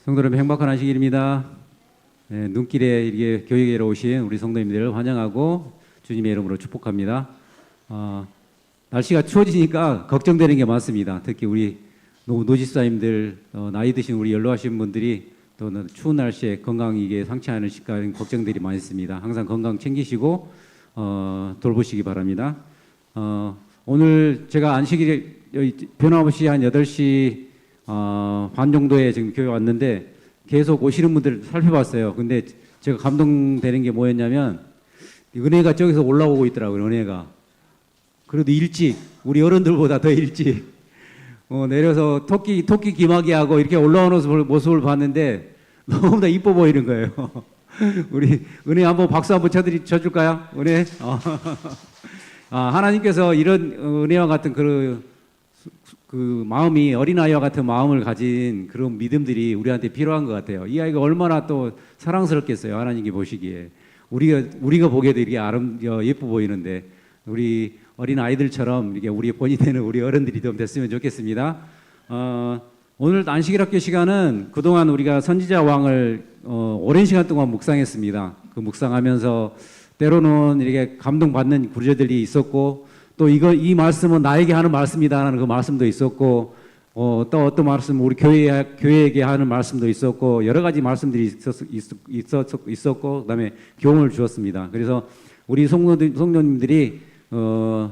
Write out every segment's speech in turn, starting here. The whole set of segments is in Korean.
성도 여러분 행복한 안식일입니다. 눈길에 이렇게 교회로 오신 우리 성도님들을 환영하고 주님의 이름으로 축복합니다. 날씨가 추워지니까 걱정되는 게 많습니다. 특히 우리 노지사님들, 나이 드신 우리 연로하신 분들이 또 추운 날씨에 건강이 이게 상치 않으실까 걱정들이 많이 있습니다. 항상 건강 챙기시고 돌보시기 바랍니다. 오늘 제가 안식일 변함없이 한 8시 반 정도에 지금 교회 왔는데 계속 오시는 분들 살펴봤어요. 근데 제가 감동되는 게 뭐였냐면 은혜가 저기서 올라오고 있더라고요. 은혜가. 그래도 일찍 우리 어른들보다 더 일찍 내려서 토끼 기마개 하고 이렇게 올라오는 모습을 봤는데 너무나 이뻐 보이는 거예요. 우리 은혜 한번 박수 한번 쳐줄까요? 은혜. 하나님께서 이런 은혜와 같은 그 마음이 어린아이와 같은 마음을 가진 그런 믿음들이 우리한테 필요한 것 같아요. 이 아이가 얼마나 또 사랑스럽겠어요. 하나님께 보시기에. 우리가 보기에도 이렇게 예뻐 보이는데 우리 어린 아이들처럼 이렇게 우리 본이 되는 우리 어른들이 좀 됐으면 좋겠습니다. 오늘 안식일 학교 시간은 그동안 우리가 선지자 왕을 오랜 시간 동안 묵상했습니다. 그 묵상하면서 때로는 이렇게 감동받는 구절들이 있었고 또 이 말씀은 나에게 하는 말씀이다라는 그 말씀도 있었고 또 어떤 말씀 우리 교회에게 하는 말씀도 있었고 여러 가지 말씀들이 있었고 그다음에 교훈을 주었습니다. 그래서 우리 성도님들이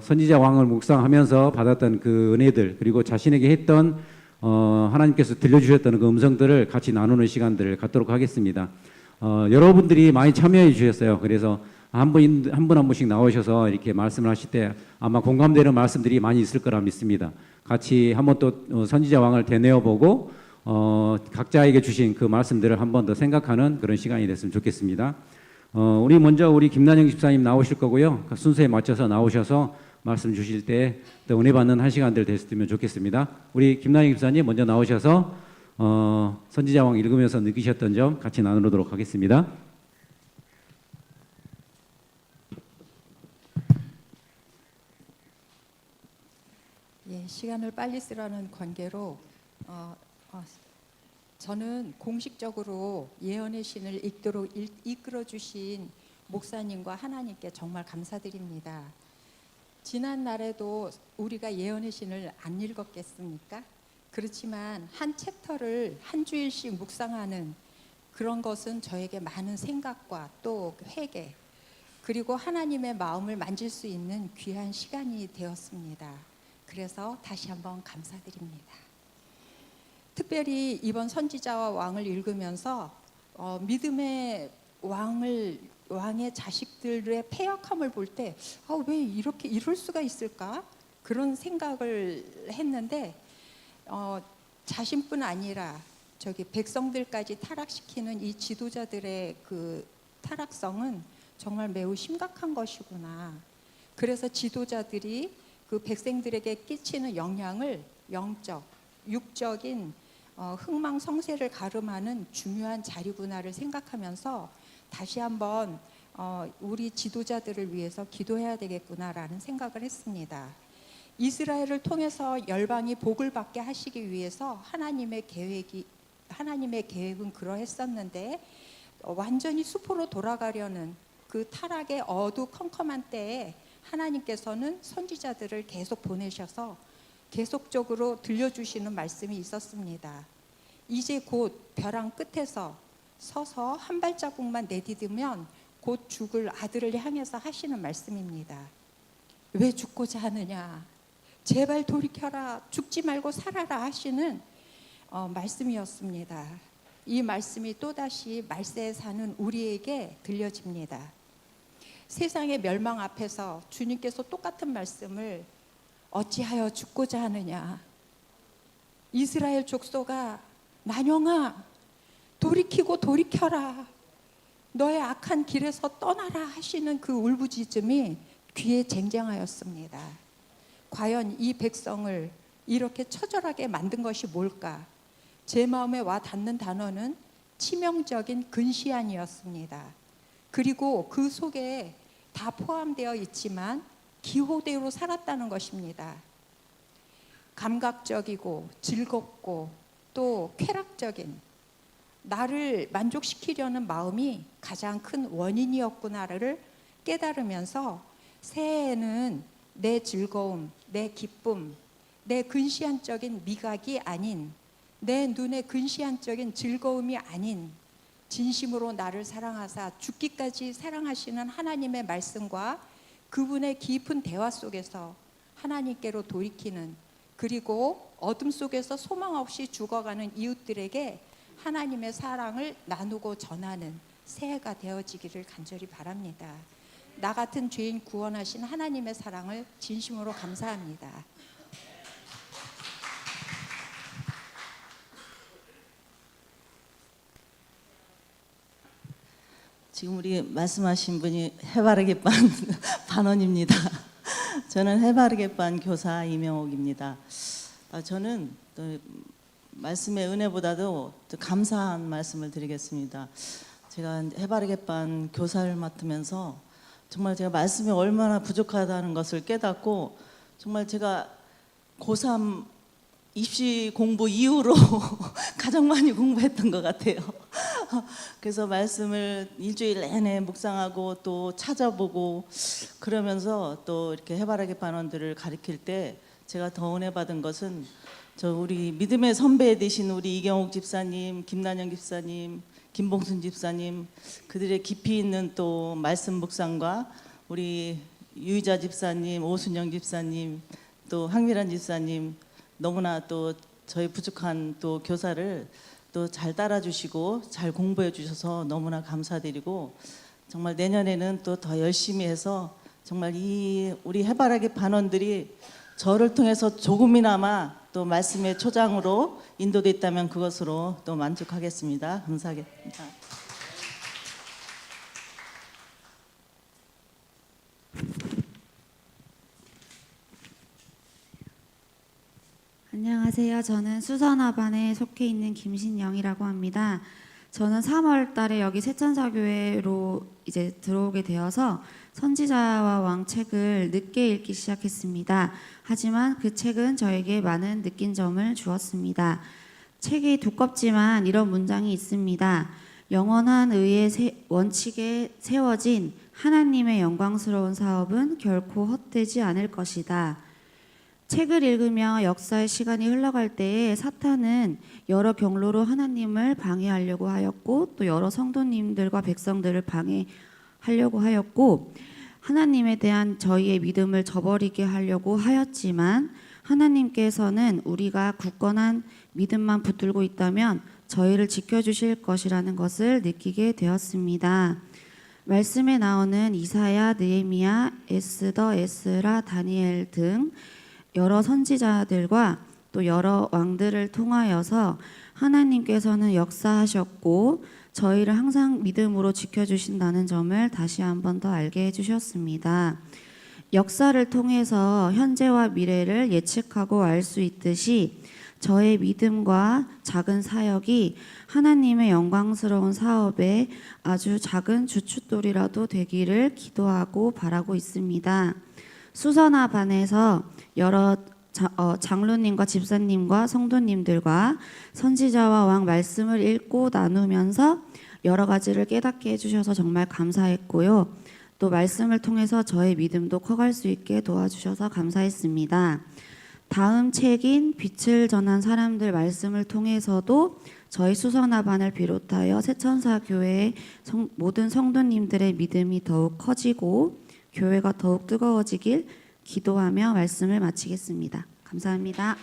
선지자 왕을 묵상하면서 받았던 그 은혜들 그리고 자신에게 했던 하나님께서 들려주셨던 그 음성들을 같이 나누는 시간들을 갖도록 하겠습니다. 여러분들이 많이 참여해 주셨어요. 그래서 한 분씩 나오셔서 이렇게 말씀을 하실 때 아마 공감되는 말씀들이 많이 있을 거라 믿습니다. 같이 한번 또 선지자 왕을 되뇌어 보고 각자에게 주신 그 말씀들을 한 번 더 생각하는 그런 시간이 됐으면 좋겠습니다. 우리 김난영 집사님 나오실 거고요. 그 순서에 맞춰서 나오셔서 말씀 주실 때 또 은혜 받는 한 시간들 됐으면 좋겠습니다. 우리 김난영 집사님 먼저 나오셔서 선지자 왕 읽으면서 느끼셨던 점 같이 나누도록 하겠습니다. 시간을 빨리 쓰라는 관계로 저는 공식적으로 예언의 신을 읽도록 이끌어 주신 목사님과 하나님께 정말 감사드립니다. 지난 날에도 우리가 예언의 신을 안 읽었겠습니까? 그렇지만 한 챕터를 한 주일씩 묵상하는 그런 것은 저에게 많은 생각과 또 회개 그리고 하나님의 마음을 만질 수 있는 귀한 시간이 되었습니다. 그래서 다시 한번 감사드립니다. 특별히 이번 선지자와 왕을 읽으면서 믿음의 왕의 자식들의 패역함을 볼 때 왜 이렇게 이럴 수가 있을까? 그런 생각을 했는데 자신뿐 아니라 백성들까지 타락시키는 이 지도자들의 그 타락성은 정말 매우 심각한 것이구나. 그래서 지도자들이 그 백성들에게 끼치는 영향을 영적, 육적인 흥망성쇠를 가름하는 중요한 자리구나를 생각하면서 다시 한번 우리 지도자들을 위해서 기도해야 되겠구나라는 생각을 했습니다. 이스라엘을 통해서 열방이 복을 받게 하시기 위해서 하나님의 계획은 그러했었는데 완전히 수포로 돌아가려는 그 타락의 어두컴컴한 때에 하나님께서는 선지자들을 계속 보내셔서 계속적으로 들려주시는 말씀이 있었습니다. 이제 곧 벼랑 끝에서 서서 한 발자국만 내디디면 곧 죽을 아들을 향해서 하시는 말씀입니다. 왜 죽고자 하느냐? 제발 돌이켜라. 죽지 말고 살아라 하시는 말씀이었습니다. 이 말씀이 또다시 말세에 사는 우리에게 들려집니다. 세상의 멸망 앞에서 주님께서 똑같은 말씀을 어찌하여 죽고자 하느냐? 이스라엘 족속아, 난영아, 돌이키고 돌이켜라. 너의 악한 길에서 떠나라 하시는 그 울부짖음이 귀에 쟁쟁하였습니다. 과연 이 백성을 이렇게 처절하게 만든 것이 뭘까? 제 마음에 와 닿는 단어는 치명적인 근시안이었습니다. 그리고 그 속에 다 포함되어 있지만 기호대로 살았다는 것입니다. 감각적이고 즐겁고 또 쾌락적인 나를 만족시키려는 마음이 가장 큰 원인이었구나를 깨달으면서 새해에는 내 즐거움, 내 기쁨, 내 근시안적인 미각이 아닌, 내 눈의 근시안적인 즐거움이 아닌, 진심으로 나를 사랑하사 죽기까지 사랑하시는 하나님의 말씀과 그분의 깊은 대화 속에서 하나님께로 돌이키는, 그리고 어둠 속에서 소망 없이 죽어가는 이웃들에게 하나님의 사랑을 나누고 전하는 새해가 되어지기를 간절히 바랍니다. 나 같은 죄인 구원하신 하나님의 사랑을 진심으로 감사합니다. 지금 우리 말씀하신 분이 해바라기 반 반원입니다. 저는 해바라기 반 교사 이명옥입니다. 저는 또 말씀의 은혜보다도 또 감사한 말씀을 드리겠습니다. 제가 해바라기 반 교사를 맡으면서 정말 제가 말씀이 얼마나 부족하다는 것을 깨닫고, 정말 제가 고3 입시 공부 이후로 가장 많이 공부했던 것 같아요. 그래서 말씀을 일주일 내내 묵상하고 또 찾아보고 그러면서 또 이렇게 해바라기 반원들을 가르칠 때 제가 더 은혜 받은 것은, 저 우리 믿음의 선배 되신 우리 이경옥 집사님, 김난영 집사님, 김봉순 집사님, 그들의 깊이 있는 또 말씀 묵상과 우리 유희자 집사님, 오순영 집사님, 또 황미란 집사님, 너무나 또 저희 부족한 또 교사를 또 잘 따라주시고 잘 공부해 주셔서 너무나 감사드리고, 정말 내년에는 또 더 열심히 해서 정말 이 우리 해바라기 반원들이 저를 통해서 조금이나마 또 말씀의 초장으로 인도됐다면 그것으로 또 만족하겠습니다. 감사하겠습니다. 안녕하세요. 저는 수선화반에 속해 있는 김신영이라고 합니다. 저는 3월 달에 여기 세천사교회로 이제 들어오게 되어서 선지자와 왕 책을 늦게 읽기 시작했습니다. 하지만 그 책은 저에게 많은 느낀 점을 주었습니다. 책이 두껍지만 이런 문장이 있습니다. 영원한 의의 원칙에 세워진 하나님의 영광스러운 사업은 결코 헛되지 않을 것이다. 책을 읽으며 역사의 시간이 흘러갈 때에 사탄은 여러 경로로 하나님을 방해하려고 하였고, 또 여러 성도님들과 백성들을 방해하려고 하였고, 하나님에 대한 저희의 믿음을 저버리게 하려고 하였지만, 하나님께서는 우리가 굳건한 믿음만 붙들고 있다면 저희를 지켜주실 것이라는 것을 느끼게 되었습니다. 말씀에 나오는 이사야, 느헤미야, 에스더, 에스라, 다니엘 등 여러 선지자들과 또 여러 왕들을 통하여서 하나님께서는 역사하셨고 저희를 항상 믿음으로 지켜주신다는 점을 다시 한 번 더 알게 해주셨습니다. 역사를 통해서 현재와 미래를 예측하고 알 수 있듯이 저의 믿음과 작은 사역이 하나님의 영광스러운 사업에 아주 작은 주춧돌이라도 되기를 기도하고 바라고 있습니다. 수선화 반에서 여러 장로님과 집사님과 성도님들과 선지자와 왕 말씀을 읽고 나누면서 여러 가지를 깨닫게 해주셔서 정말 감사했고요. 또 말씀을 통해서 저의 믿음도 커갈 수 있게 도와주셔서 감사했습니다. 다음 책인 빛을 전한 사람들 말씀을 통해서도 저희 수선화반을 비롯하여 세천사교회의 모든 성도님들의 믿음이 더욱 커지고 교회가 더욱 뜨거워지길 기도하며 말씀을 마치겠습니다. 감사합니다.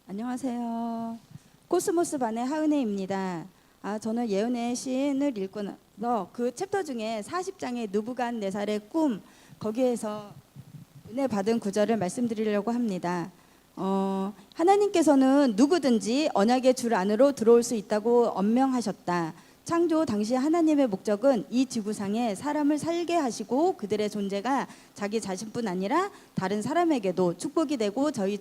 안녕하세요. 코스모스 반의 하은혜입니다. 저는 예언의 시인을 읽고 나서 그 챕터 중에 40장의 느부갓네살의 꿈, 거기에서 은혜 받은 구절을 말씀드리려고 합니다. 하나님께서는 누구든지 언약의 줄 안으로 들어올 수 있다고 엄명하셨다. 창조 당시 하나님의 목적은 이 지구상에 사람을 살게 하시고 그들의 존재가 자기 자신뿐 아니라 다른 사람에게도 축복이 되고 저희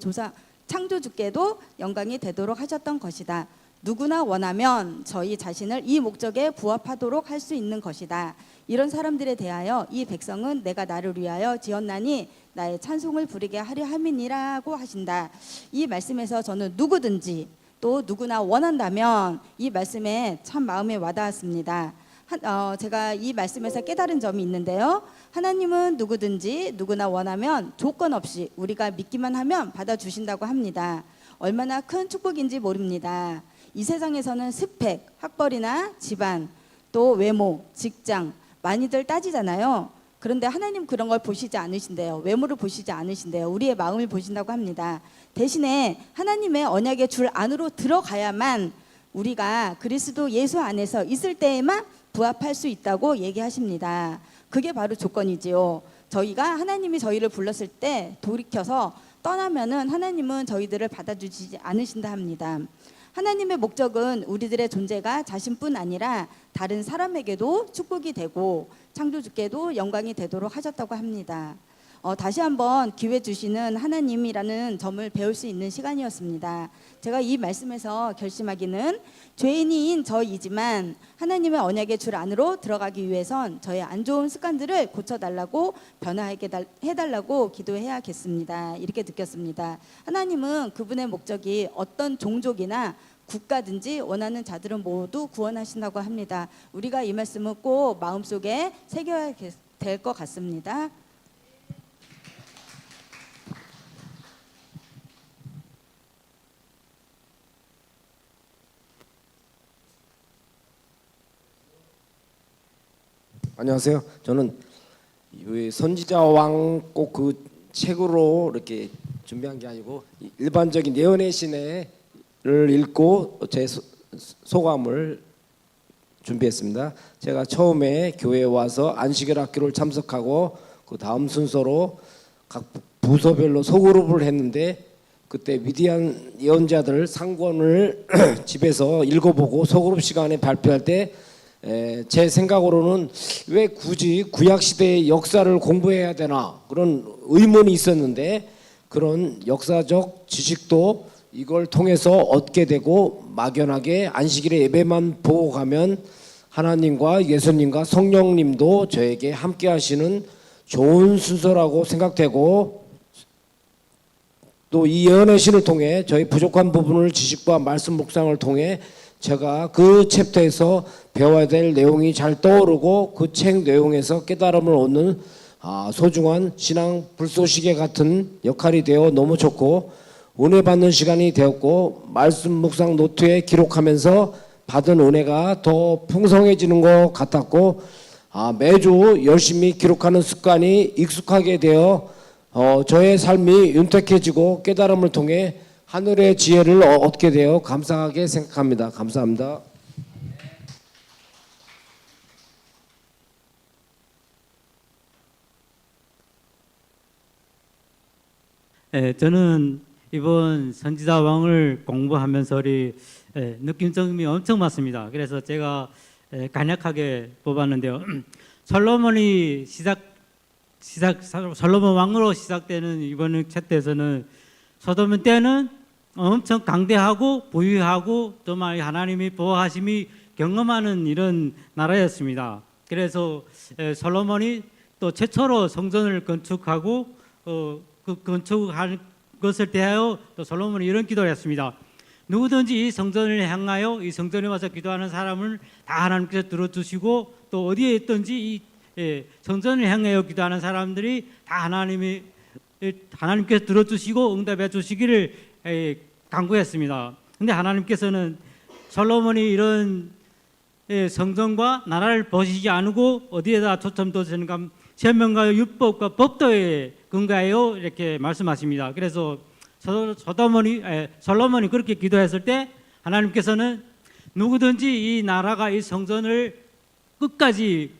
창조주께도 영광이 되도록 하셨던 것이다. 누구나 원하면 저희 자신을 이 목적에 부합하도록 할 수 있는 것이다. 이런 사람들에 대하여 이 백성은 내가 나를 위하여 지었나니 나의 찬송을 부르게 하려 함이니라고 하신다. 이 말씀에서 저는 누구든지 또 누구나 원한다면 이 말씀에 참 마음에 와닿았습니다. 제가 이 말씀에서 깨달은 점이 있는데요. 하나님은 누구든지 누구나 원하면 조건 없이 우리가 믿기만 하면 받아주신다고 합니다. 얼마나 큰 축복인지 모릅니다. 이 세상에서는 스펙, 학벌이나 집안, 또 외모, 직장 많이들 따지잖아요. 그런데 하나님 그런 걸 보시지 않으신대요. 외모를 보시지 않으신대요. 우리의 마음을 보신다고 합니다. 대신에 하나님의 언약의 줄 안으로 들어가야만 우리가 그리스도 예수 안에서 있을 때에만 부합할 수 있다고 얘기하십니다. 그게 바로 조건이지요. 저희가 하나님이 저희를 불렀을 때 돌이켜서 떠나면은 하나님은 저희들을 받아주지 않으신다 합니다. 하나님의 목적은 우리들의 존재가 자신뿐 아니라 다른 사람에게도 축복이 되고 창조주께도 영광이 되도록 하셨다고 합니다. 다시 한번 기회 주시는 하나님이라는 점을 배울 수 있는 시간이었습니다. 제가 이 말씀에서 결심하기는 죄인인 저이지만 하나님의 언약의 줄 안으로 들어가기 위해선 저의 안 좋은 습관들을 고쳐달라고 변화하게 해달라고 기도해야겠습니다. 이렇게 느꼈습니다. 하나님은 그분의 목적이 어떤 종족이나 국가든지 원하는 자들은 모두 구원하신다고 합니다. 우리가 이 말씀을 꼭 마음속에 새겨야 될 것 같습니다. 안녕하세요. 저는 이 선지자 왕 꼭 그 책으로 이렇게 준비한 게 아니고 일반적인 예언의 시내를 읽고 제 소감을 준비했습니다. 제가 처음에 교회에 와서 안식일 학교를 참석하고 그 다음 순서로 각 부서별로 소그룹을 했는데 그때 위대한 예언자들 상권을 집에서 읽어보고 소그룹 시간에 발표할 때 제 생각으로는 왜 굳이 구약 시대의 역사를 공부해야 되나 그런 의문이 있었는데 그런 역사적 지식도 이걸 통해서 얻게 되고 막연하게 안식일에 예배만 보고 가면 하나님과 예수님과 성령님도 저에게 함께 하시는 좋은 순서라고 생각되고 또 이 예언의 신을 통해 저희 부족한 부분을 지식과 말씀 묵상을 통해 제가 그 챕터에서 배워야 될 내용이 잘 떠오르고 그 책 내용에서 깨달음을 얻는 소중한 신앙 불쏘시개 같은 역할이 되어 너무 좋고 은혜 받는 시간이 되었고 말씀 묵상 노트에 기록하면서 받은 은혜가 더 풍성해지는 것 같았고 매주 열심히 기록하는 습관이 익숙하게 되어 저의 삶이 윤택해지고 깨달음을 통해 하늘의 지혜를 얻게 되어 감사하게 생각합니다. 감사합니다. 저는 이번 선지자 왕을 공부하면서 느낌점이 엄청 많습니다. 그래서 제가 간략하게 뽑았는데요. 솔로몬이 솔로몬 왕으로 시작되는 이번 챕터에서는 소돔 때는 엄청 강대하고 부유하고 정말 하나님이 보호하심이 경험하는 이런 나라였습니다. 그래서 솔로몬이 또 최초로 성전을 건축하고 그 건축한 것을 대하여 또 솔로몬이 이런 기도를 했습니다. 누구든지 이 성전을 향하여 이 성전에 와서 기도하는 사람을 다 하나님께서 들어주시고 또 어디에 있든지 이 성전을 향하여 기도하는 사람들이 다 하나님께서 들어주시고 응답해 주시기를 간구했습니다. 근데 하나님께서는 솔로몬이 이런 성전과 나라를 보시지 않고 어디에다 초점 뒀는가 천명과 율법과 법도에 근거하여 이렇게 말씀하십니다. 그래서 솔로몬이 그렇게 기도했을 때 하나님께서는 누구든지 이 나라가 이 성전을 끝까지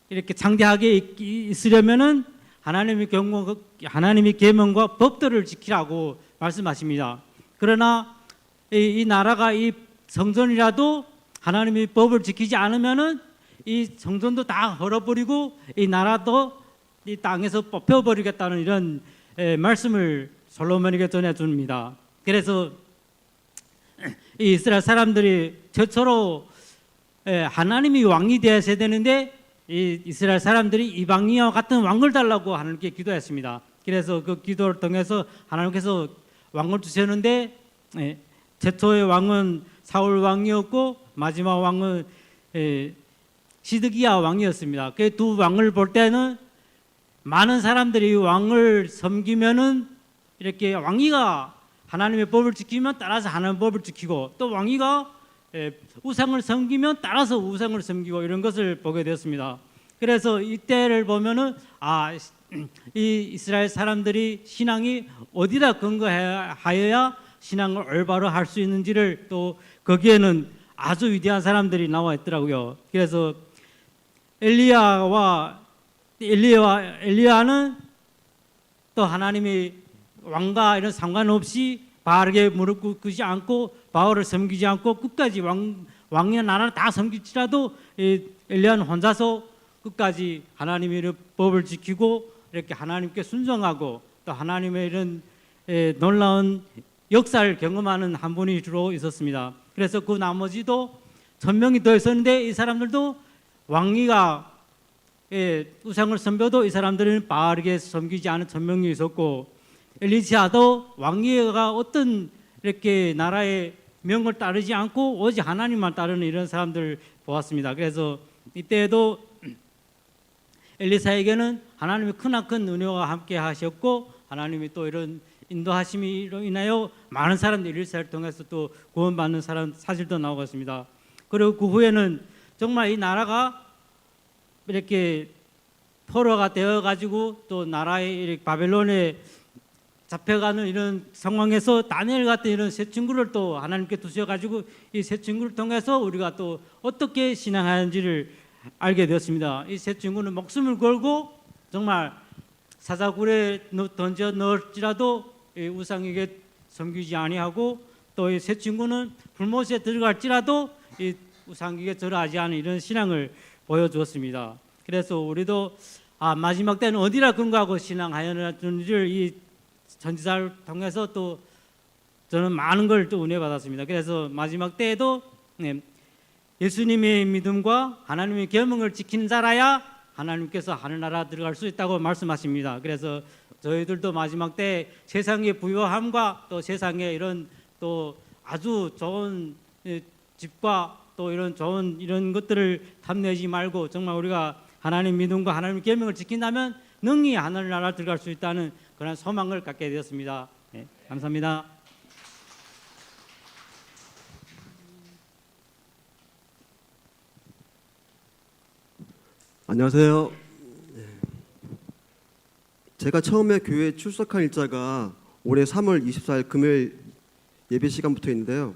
이렇게 장대하게 있으려면은 하나님의 계명과 법도를 지키라고 말씀하십니다. 그러나 이 나라가 이 성전이라도 하나님의 법을 지키지 않으면은 이 성전도 다 헐어버리고 이 나라도 이 땅에서 뽑혀버리겠다는 이런 말씀을 솔로몬에게 전해줍니다. 그래서 이 이스라엘 사람들이 최초로 하나님이 왕이 되어야 되는데 이 이스라엘 사람들이 이방인과 같은 왕을 달라고 하나님께 기도했습니다. 그래서 그 기도를 통해서 하나님께서 왕을 주셨는데 최초의 왕은 사울 왕이었고 마지막 왕은 시드기야 왕이었습니다. 그 두 왕을 볼 때는 많은 사람들이 왕을 섬기면은 이렇게 왕위가 하나님의 법을 지키면 따라서 하나님의 법을 지키고 또 왕위가 우상을 섬기면 따라서 우상을 섬기고 이런 것을 보게 되었습니다. 그래서 이때를 보면은 이 이스라엘 사람들이 신앙이 어디다 근거하여야 신앙을 올바로 할 수 있는지를 또 거기에는 아주 위대한 사람들이 나와 있더라고요. 그래서 엘리야는 또 하나님이 왕과 이런 상관없이 바알에게 무릎 꿇지 않고 바알을 섬기지 않고 끝까지 왕이나 나라를 다 섬길지라도 엘리야는 혼자서 끝까지 하나님의 법을 지키고 이렇게 하나님께 순종하고 또 하나님의 이런 놀라운 역사를 경험하는 한 분이 주로 있었습니다. 그래서 그 나머지도 1000명이 더 있었는데 이 사람들도 왕위가 우상을 섬겨도 이 사람들은 바알에게 섬기지 않은 1000명이 있었고 엘리사도 왕위가 어떤 이렇게 나라의 명을 따르지 않고 오직 하나님만 따르는 이런 사람들 보았습니다. 그래서 이때에도 엘리사에게는 하나님의 크나큰 은혜와 함께 하셨고 하나님이 또 이런 인도하심으로 인하여 많은 사람들이 엘리사를 통해서 또 구원받는 사실도 나오고 있습니다. 그리고 그 후에는 정말 이 나라가 이렇게 포로가 되어가지고 또 나라의 바벨론에 잡혀가는 이런 상황에서 다니엘 같은 이런 새 친구를 또 하나님께 두셔가지고 이 새 친구를 통해서 우리가 또 어떻게 신앙하는지를 알게 되었습니다. 이 새 친구는 목숨을 걸고 정말 사자굴에 던져 넣을지라도 우상에게 섬기지 아니하고 또 이 새 친구는 불못에 들어갈지라도 이 우상에게 절하지 않은 이런 신앙을 보여주었습니다. 그래서 우리도 마지막 때는 어디라 근거하고 신앙하였는지를 이 선지자를 통해서 또 저는 많은 걸 또 은혜 받았습니다. 그래서 마지막 때에도 예수님의 믿음과 하나님의 계명을 지키는 자라야 하나님께서 하늘나라 들어갈 수 있다고 말씀하십니다. 그래서 저희들도 마지막 때 세상의 부요함과 또 세상의 이런 또 아주 좋은 집과 또 이런 좋은 이런 것들을 탐내지 말고 정말 우리가 하나님 믿음과 하나님의 계명을 지킨다면 능히 하늘나라 들어갈 수 있다는 그런 소망을 갖게 되었습니다. 네, 감사합니다. 안녕하세요. 제가 처음에 교회에 출석한 일자가 올해 3월 24일 금요일 예배 시간부터인데요.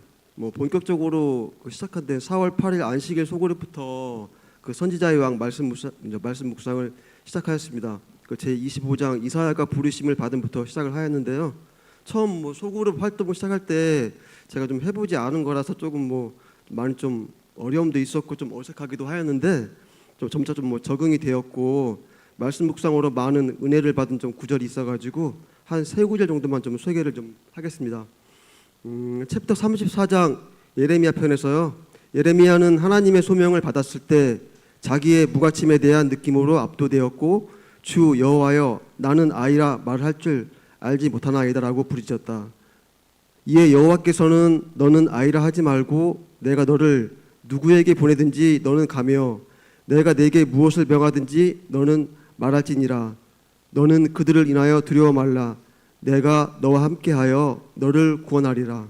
본격적으로 시작한 데는 4월 8일 안식일 소그룹부터 그 선지자의 왕 말씀 묵상을 시작하였습니다. 제 25장 이사야가 부르심을 받음부터 시작을 하였는데요. 처음 소그룹 활동을 시작할 때 제가 좀 해보지 않은 거라서 조금 많이 좀 어려움도 있었고 좀 어색하기도 하였는데 점차 좀 적응이 되었고 말씀 묵상으로 많은 은혜를 받은 좀 구절이 있어가지고 한 3구절 정도만 좀 소개를 좀 하겠습니다. 챕터 34장 예레미야 편에서요. 예레미야는 하나님의 소명을 받았을 때 자기의 무가침에 대한 느낌으로 압도되었고 주 여호와여 나는 아이라 말할 줄 알지 못하나이다라고 부르짖었다. 이에 여호와께서는 너는 아이라 하지 말고 내가 너를 누구에게 보내든지 너는 가며 내가 내게 무엇을 명하든지 너는 말할지니라. 너는 그들을 인하여 두려워 말라. 내가 너와 함께하여 너를 구원하리라.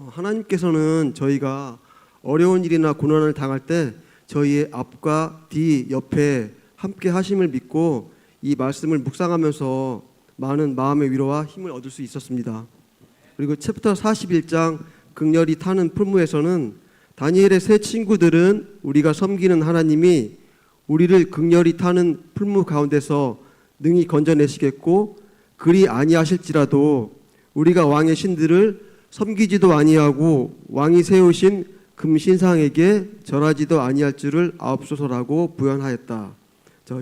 하나님께서는 저희가 어려운 일이나 고난을 당할 때 저희의 앞과 뒤 옆에 함께 하심을 믿고 이 말씀을 묵상하면서 많은 마음의 위로와 힘을 얻을 수 있었습니다. 그리고 챕터 41장 극렬히 타는 풀무에서는 다니엘의 세 친구들은 우리가 섬기는 하나님이 우리를 극렬히 타는 풀무 가운데서 능히 건져내시겠고 그리 아니하실지라도 우리가 왕의 신들을 섬기지도 아니하고 왕이 세우신 금신상에게 절하지도 아니할 줄을 아옵소서라고 부연하였다.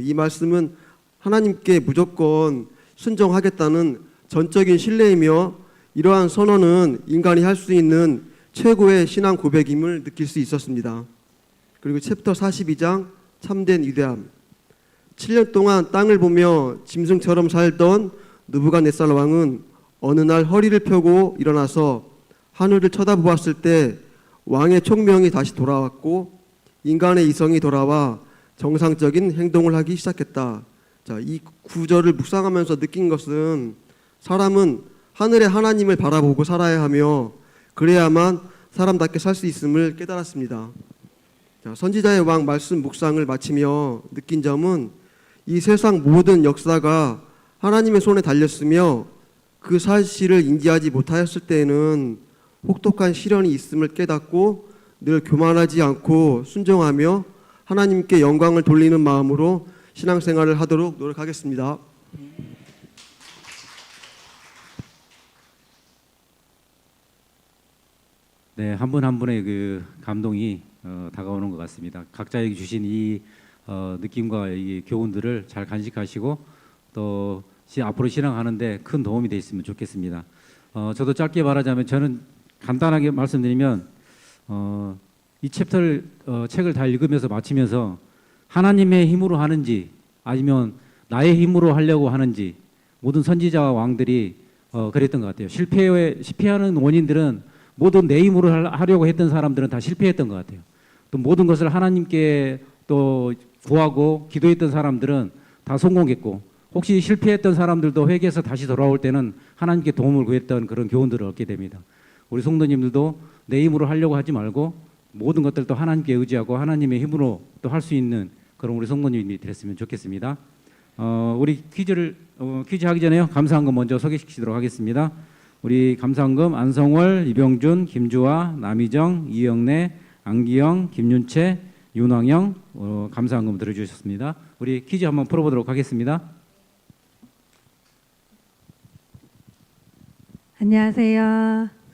이 말씀은 하나님께 무조건 순종하겠다는 전적인 신뢰이며 이러한 선언은 인간이 할 수 있는 최고의 신앙 고백임을 느낄 수 있었습니다. 그리고 챕터 42장 참된 위대함. 7년 동안 땅을 보며 짐승처럼 살던 느부갓네살 왕은 어느 날 허리를 펴고 일어나서 하늘을 쳐다보았을 때 왕의 총명이 다시 돌아왔고 인간의 이성이 돌아와 정상적인 행동을 하기 시작했다. 자, 이 구절을 묵상하면서 느낀 것은 사람은 하늘의 하나님을 바라보고 살아야 하며 그래야만 사람답게 살 수 있음을 깨달았습니다. 자, 선지자의 왕 말씀 묵상을 마치며 느낀 점은 이 세상 모든 역사가 하나님의 손에 달렸으며 그 사실을 인지하지 못하였을 때에는 혹독한 시련이 있음을 깨닫고 늘 교만하지 않고 순종하며 하나님께 영광을 돌리는 마음으로 신앙생활을 하도록 노력하겠습니다. 네, 한 분 한 분의 그 감동이 다가오는 것 같습니다. 각자에게 주신 이 느낌과 이 교훈들을 잘 간직하시고 또 앞으로 신앙하는데 큰 도움이 되었으면 좋겠습니다. 저도 짧게 말하자면 저는 간단하게 말씀드리면 이 챕터를 책을 다 읽으면서 마치면서 하나님의 힘으로 하는지 아니면 나의 힘으로 하려고 하는지 모든 선지자와 왕들이 그랬던 것 같아요. 실패하는 원인들은 모든 내 힘으로 하려고 했던 사람들은 다 실패했던 것 같아요. 또 모든 것을 하나님께 또 구하고 기도했던 사람들은 다 성공했고 혹시 실패했던 사람들도 회개해서 다시 돌아올 때는 하나님께 도움을 구했던 그런 교훈들을 얻게 됩니다. 우리 성도님들도 내 힘으로 하려고 하지 말고 모든 것들도 하나님께 의지하고 하나님의 힘으로 또 할 수 있는 그런 우리 성도님이 됐으면 좋겠습니다. 우리 퀴즈 하기 전에요. 감사한금 먼저 소개시키도록 하겠습니다. 우리 감사한금 안성월, 이병준, 김주아, 남희정, 이영래, 안기영, 김윤채, 윤왕영 감사한금 들어주셨습니다. 우리 퀴즈 한번 풀어보도록 하겠습니다. 안녕하세요.